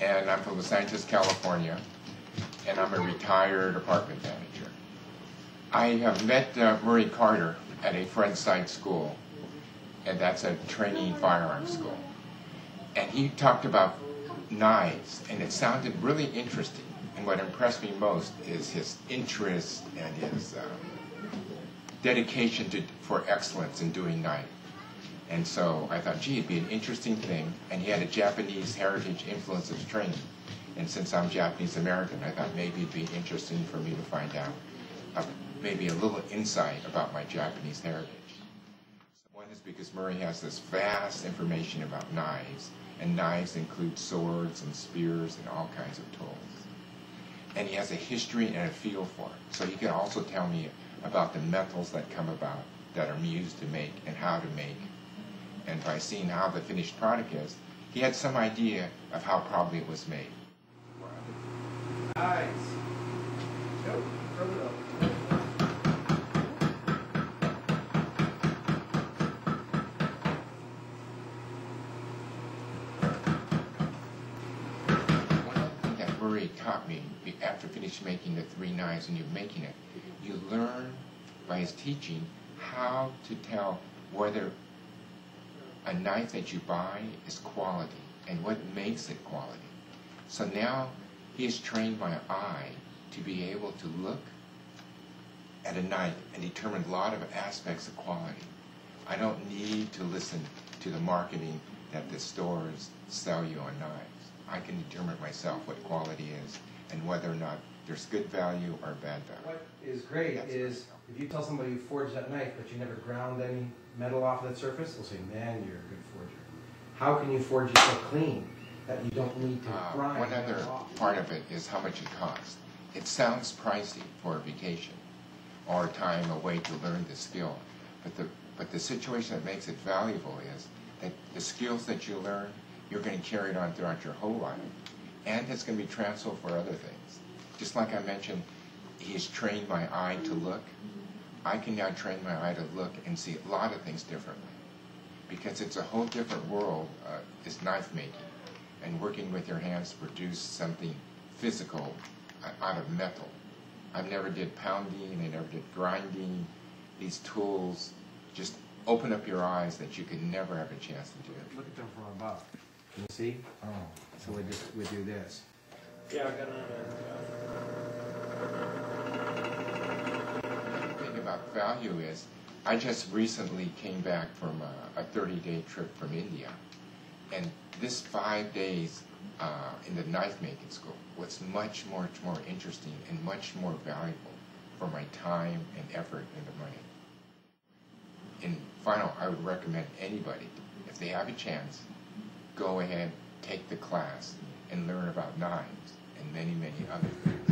And I'm from Los Angeles, California, and I'm a retired apartment manager. I have met Murray Carter at a friend's side school, and that's a training firearms school. And he talked about knives, and it sounded really interesting. And what impressed me most is his interest and his dedication for excellence in doing knife. And so I thought, gee, it'd be an interesting thing. And he had a Japanese heritage influence of training. And since I'm Japanese American, I thought maybe it'd be interesting for me to find out maybe a little insight about my Japanese heritage. One is because Murray has this vast information about knives, and knives include swords and spears and all kinds of tools. And he has a history and a feel for it. So he can also tell me about the metals that come about that are used to make and how to make. And by seeing how the finished product is, he had some idea of how probably it was made. Nice. Nope. Throw it up. Murray taught me after finishing making the 3 knives, and you're making it, you learn by his teaching how to tell whether a knife that you buy is quality and what makes it quality. So now he has trained my eye to be able to look at a knife and determine a lot of aspects of quality. I don't need to listen to the marketing that the stores sell you on knives. I can determine myself what quality is and whether or not there's good value or bad value. What is great is if you tell somebody you forged that knife but you never ground any metal off of that surface, they'll say, man, you're a good forger. How can you forge it so clean that you don't need to grind One other part of it is how much it costs. It sounds pricey for a vacation or time away to learn the skill, but the situation that makes it valuable is that the skills that you learn, you're going to carry it on throughout your whole life, and it's going to be transferable for other things. Just like I mentioned, he's trained my eye to look. I can now train my eye to look and see a lot of things differently, because it's a whole different world, is knife making, and working with your hands to produce something physical out of metal. I never did pounding, I never did grinding. These tools just open up your eyes that you could never have a chance to do. Look at them from above. Can you see? Oh, so we do this. Yeah, I got The thing about value is, I just recently came back from a 30-day trip from India, and this 5 days in the knife making school was much more interesting and much more valuable for my time and effort and the money. In final, I would recommend anybody, if they have a chance, go ahead, take the class, and learn about knives and many, many other things.